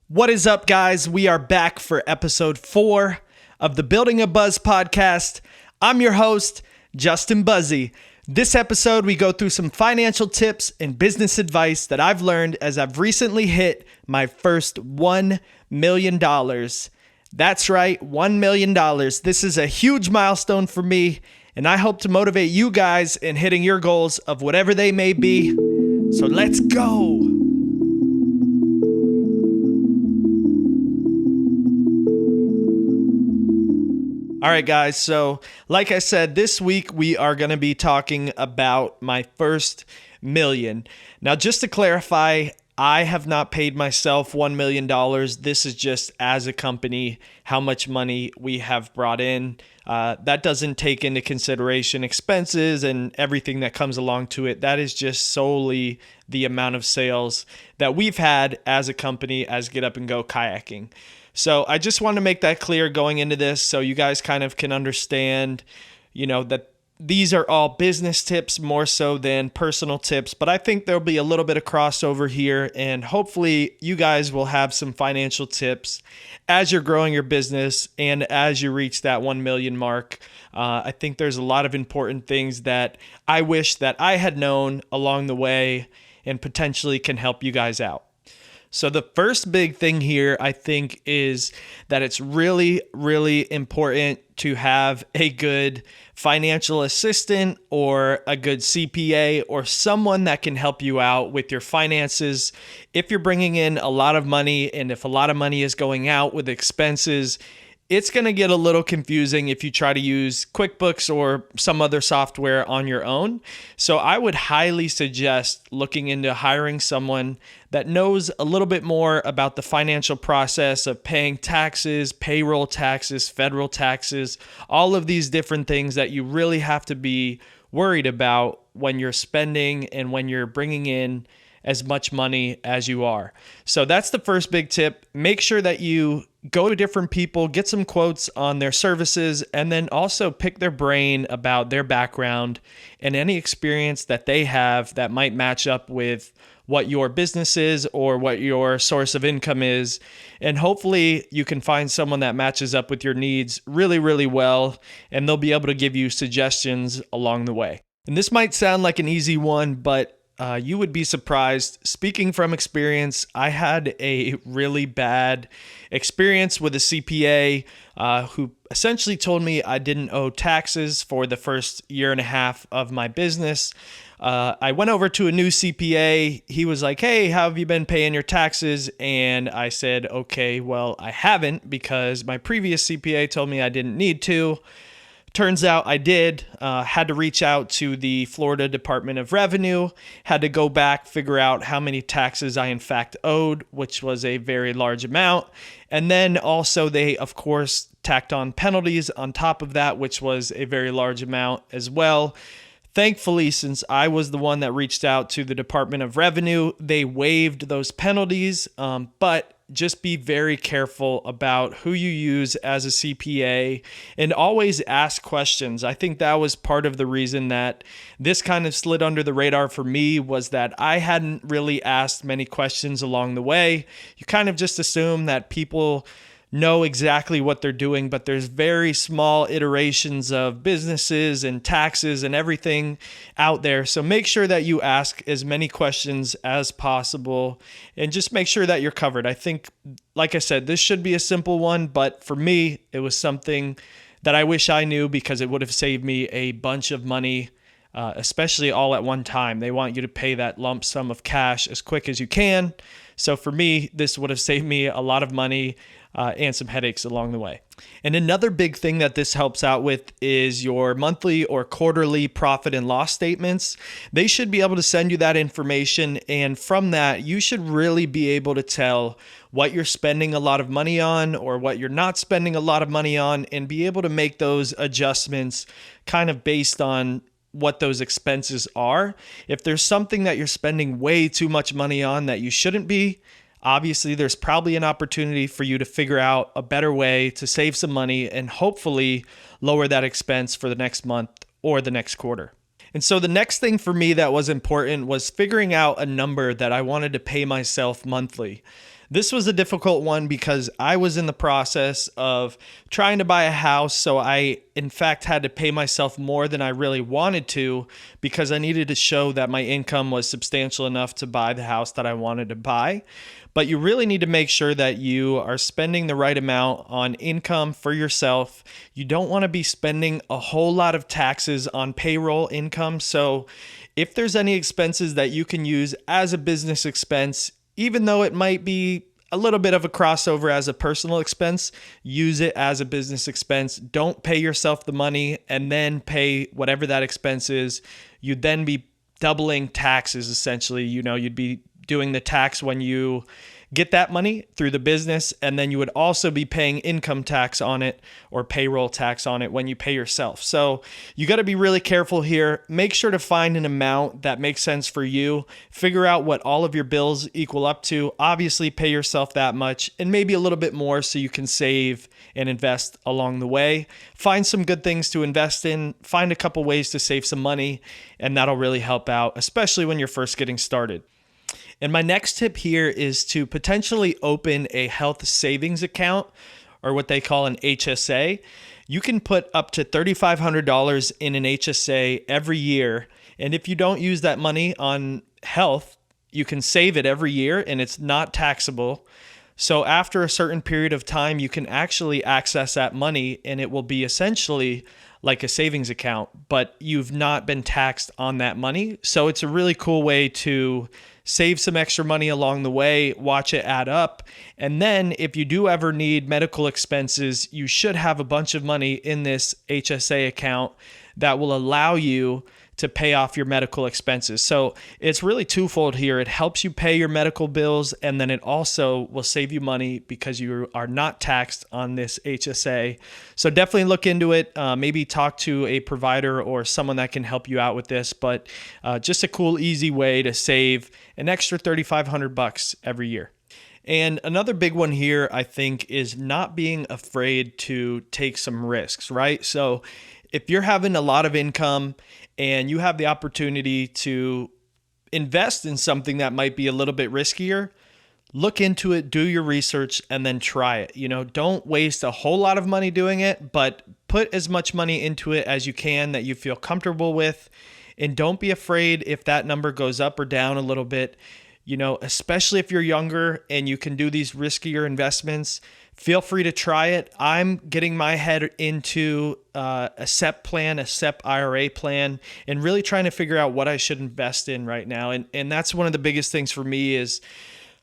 What is up, guys? We are back for episode 4 of the Building a Buzz podcast. I'm your host, Justin Buzzi. This episode, we go through some financial tips and business advice that I've learned as I've recently hit my first $1 million. That's right, $1 million. This is a huge milestone for me, and I hope to motivate you guys in hitting your goals of whatever they may be. So let's go. All right, guys. So like I said, this week we are going to be talking about my first million. Now, just to clarify, I have not paid myself $1 million. This is just as a company, how much money we have brought in. That doesn't take into consideration expenses and everything that comes along to it. That is just solely the amount of sales that we've had as a company as Get Up and Go Kayaking. So I just want to make that clear going into this so you guys kind of can understand, that these are all business tips more so than personal tips. But I think there'll be a little bit of crossover here, and hopefully you guys will have some financial tips as you're growing your business and as you reach that 1 million mark. I think there's a lot of important things that I wish that I had known along the way and potentially can help you guys out. So the first big thing here, I think, is that it's really, really important to have a good financial assistant or a good CPA or someone that can help you out with your finances. If you're bringing in a lot of money and if a lot of money is going out with expenses, it's going to get a little confusing if you try to use QuickBooks or some other software on your own. So I would highly suggest looking into hiring someone that knows a little bit more about the financial process of paying taxes, payroll taxes, federal taxes, all of these different things that you really have to be worried about when you're spending and when you're bringing in as much money as you are. So that's the first big tip. Make sure that you go to different people, get some quotes on their services, and then also pick their brain about their background and any experience that they have that might match up with what your business is or what your source of income is. And hopefully you can find someone that matches up with your needs really, really well, and they'll be able to give you suggestions along the way. And this might sound like an easy one, but you would be surprised. Speaking from experience, I had a really bad experience with a CPA who essentially told me I didn't owe taxes for the first year and a half of my business. I went over to a new CPA. He was like, "Hey, how have you been paying your taxes?" And I said, "Okay, well, I haven't because my previous CPA told me I didn't need to." Turns out I did, had to reach out to the Florida Department of Revenue, had to go back, figure out how many taxes I in fact owed, which was a very large amount. And then also they, of course, tacked on penalties on top of that, which was a very large amount as well. Thankfully, since I was the one that reached out to the Department of Revenue, they waived those penalties, but just be very careful about who you use as a CPA and always ask questions. I think that was part of the reason that this kind of slid under the radar for me, was that I hadn't really asked many questions along the way. You kind of just assume that people know exactly what they're doing, but there's very small iterations of businesses and taxes and everything out there. So make sure that you ask as many questions as possible and just make sure that you're covered. I think, like I said, this should be a simple one, but for me, it was something that I wish I knew because it would have saved me a bunch of money, especially all at one time. They want you to pay that lump sum of cash as quick as you can. So for me, this would have saved me a lot of money and some headaches along the way. And another big thing that this helps out with is your monthly or quarterly profit and loss statements. They should be able to send you that information, and from that, you should really be able to tell what you're spending a lot of money on or what you're not spending a lot of money on, and be able to make those adjustments kind of based on what those expenses are. If there's something that you're spending way too much money on that you shouldn't be, obviously there's probably an opportunity for you to figure out a better way to save some money and hopefully lower that expense for the next month or the next quarter. And so the next thing for me that was important was figuring out a number that I wanted to pay myself monthly. This was a difficult one because I was in the process of trying to buy a house. So I, in fact, had to pay myself more than I really wanted to because I needed to show that my income was substantial enough to buy the house that I wanted to buy. But you really need to make sure that you are spending the right amount on income for yourself. You don't want to be spending a whole lot of taxes on payroll income. So if there's any expenses that you can use as a business expense, even though it might be a little bit of a crossover as a personal expense, use it as a business expense. Don't pay yourself the money and then pay whatever that expense is. You'd then be doubling taxes essentially. You'd be doing the tax when you get that money through the business, and then you would also be paying income tax on it or payroll tax on it when you pay yourself. So you got to be really careful here. Make sure to find an amount that makes sense for you. Figure out what all of your bills equal up to. Obviously, pay yourself that much and maybe a little bit more so you can save and invest along the way. Find some good things to invest in. Find a couple ways to save some money, and that'll really help out, especially when you're first getting started. And my next tip here is to potentially open a health savings account, or what they call an HSA. You can put up to $3,500 in an HSA every year. And if you don't use that money on health, you can save it every year and it's not taxable. So after a certain period of time, you can actually access that money and it will be essentially like a savings account, but you've not been taxed on that money. So it's a really cool way to save some extra money along the way, watch it add up. And then if you do ever need medical expenses, you should have a bunch of money in this HSA account that will allow you to pay off your medical expenses. So it's really twofold here. It helps you pay your medical bills, and then it also will save you money because you are not taxed on this HSA. So definitely look into it. Maybe talk to a provider or someone that can help you out with this. But just a cool, easy way to save an extra $3,500 every year. And another big one here, I think, is not being afraid to take some risks, right? So if you're having a lot of income and you have the opportunity to invest in something that might be a little bit riskier, look into it, do your research, and then try it. Don't waste a whole lot of money doing it, but put as much money into it as you can that you feel comfortable with. And don't be afraid if that number goes up or down a little bit. Especially if you're younger and you can do these riskier investments, feel free to try it. I'm getting my head into a SEP plan, a SEP IRA plan, and really trying to figure out what I should invest in right now. And that's one of the biggest things for me is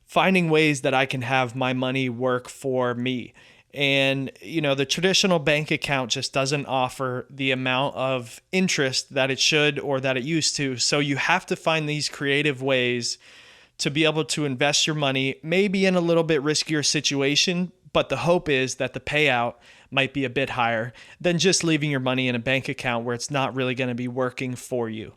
finding ways that I can have my money work for me. And, the traditional bank account just doesn't offer the amount of interest that it should or that it used to. So you have to find these creative ways to be able to invest your money, maybe in a little bit riskier situation, but the hope is that the payout might be a bit higher than just leaving your money in a bank account where it's not really going to be working for you.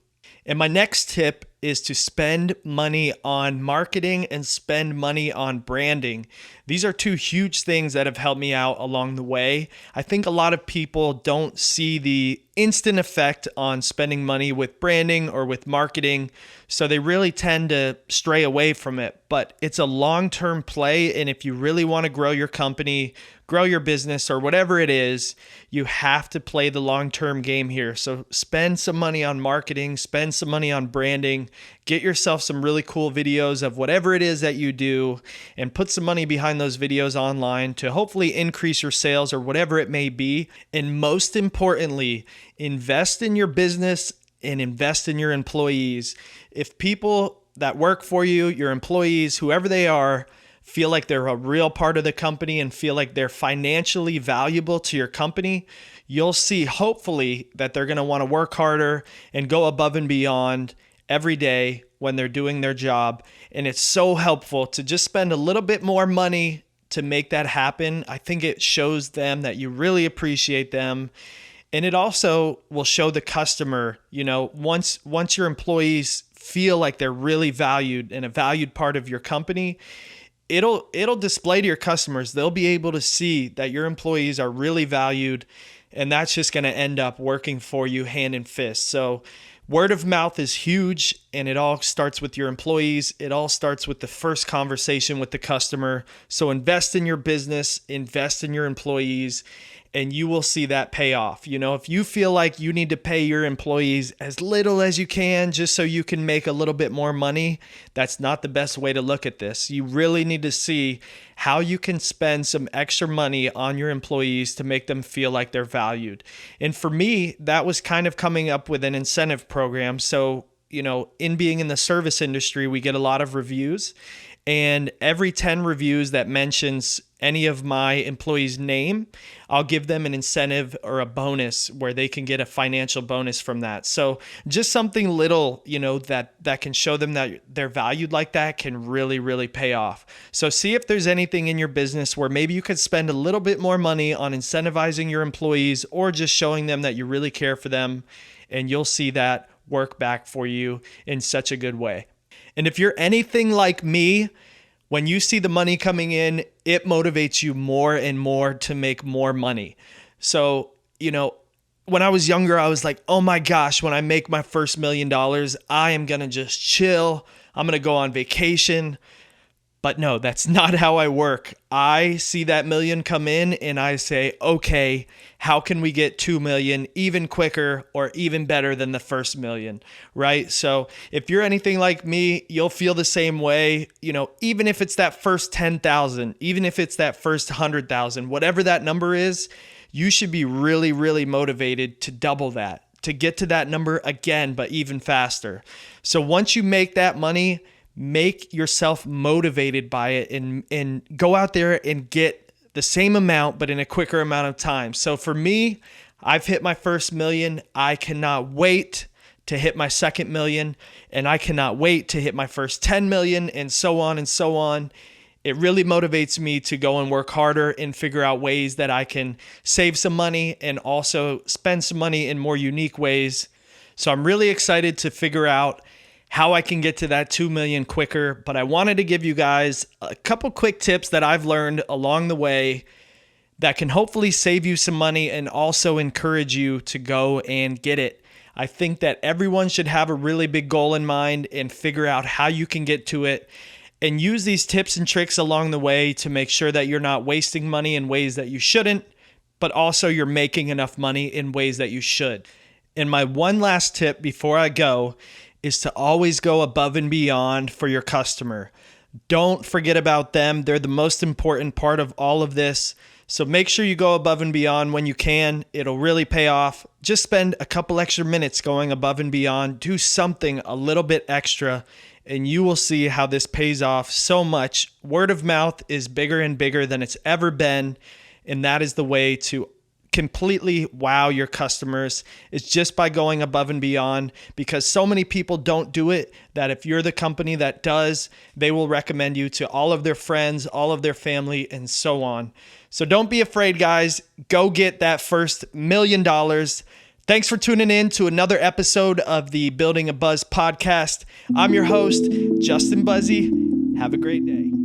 And my next tip is to spend money on marketing and spend money on branding. These are two huge things that have helped me out along the way. I think a lot of people don't see the instant effect on spending money with branding or with marketing, so they really tend to stray away from it. But it's a long-term play, and if you really want to grow your company, grow your business, or whatever it is, you have to play the long-term game here. So spend some money on marketing, spend some money on branding, get yourself some really cool videos of whatever it is that you do, and put some money behind those videos online to hopefully increase your sales or whatever it may be. And most importantly, invest in your business and invest in your employees. If people that work for you, your employees, whoever they are, feel like they're a real part of the company and feel like they're financially valuable to your company, you'll see hopefully that they're going to want to work harder and go above and beyond every day when they're doing their job. And it's so helpful to just spend a little bit more money to make that happen. I think it shows them that you really appreciate them. And it also will show the customer, once your employees feel like they're really valued and a valued part of your company, it'll display to your customers. They'll be able to see that your employees are really valued, and that's just going to end up working for you hand in fist. So word of mouth is huge, and it all starts with your employees. It all starts with the first conversation with the customer. So invest in your business, invest in your employees, and you will see that pay off. If you feel like you need to pay your employees as little as you can just so you can make a little bit more money, that's not the best way to look at this. You really need to see how you can spend some extra money on your employees to make them feel like they're valued. And for me, that was kind of coming up with an incentive program. So, in being in the service industry, we get a lot of reviews. And every 10 reviews that mentions any of my employees' name, I'll give them an incentive or a bonus where they can get a financial bonus from that. So just something little, that can show them that they're valued like that can really, really pay off. So see if there's anything in your business where maybe you could spend a little bit more money on incentivizing your employees or just showing them that you really care for them, and you'll see that work back for you in such a good way. And if you're anything like me, when you see the money coming in, it motivates you more and more to make more money. So, when I was younger, I was like, oh my gosh, when I make my first $1 million, I am going to just chill. I'm going to go on vacation. But no, that's not how I work. I see that million come in and I say, okay, how can we get 2 million even quicker or even better than the first million, right? So if you're anything like me, you'll feel the same way, even if it's that first 10,000, even if it's that first 100,000, whatever that number is, you should be really, really motivated to double that, to get to that number again, but even faster. So once you make that money, make yourself motivated by it and go out there and get the same amount, but in a quicker amount of time. So for me, I've hit my first million. I cannot wait to hit my second million, and I cannot wait to hit my first 10 million, and so on and so on. It really motivates me to go and work harder and figure out ways that I can save some money and also spend some money in more unique ways. So I'm really excited to figure out how I can get to that 2 million quicker. But I wanted to give you guys a couple quick tips that I've learned along the way that can hopefully save you some money and also encourage you to go and get it. I think that everyone should have a really big goal in mind and figure out how you can get to it, and use these tips and tricks along the way to make sure that you're not wasting money in ways that you shouldn't, but also you're making enough money in ways that you should. And my one last tip before I go is to always go above and beyond for your customer. Don't forget about them. They're the most important part of all of this. So make sure you go above and beyond when you can. It'll really pay off. Just spend a couple extra minutes going above and beyond. Do something a little bit extra, and you will see how this pays off so much. Word of mouth is bigger and bigger than it's ever been, and that is the way to completely wow your customers. It's just by going above and beyond, because so many people don't do it that if you're the company that does, they will recommend you to all of their friends, all of their family, and so on. So don't be afraid, guys. Go get that first $1 million. Thanks for tuning in to another episode of the Building a Buzz podcast. I'm your host, Justin Buzzi. Have a great day.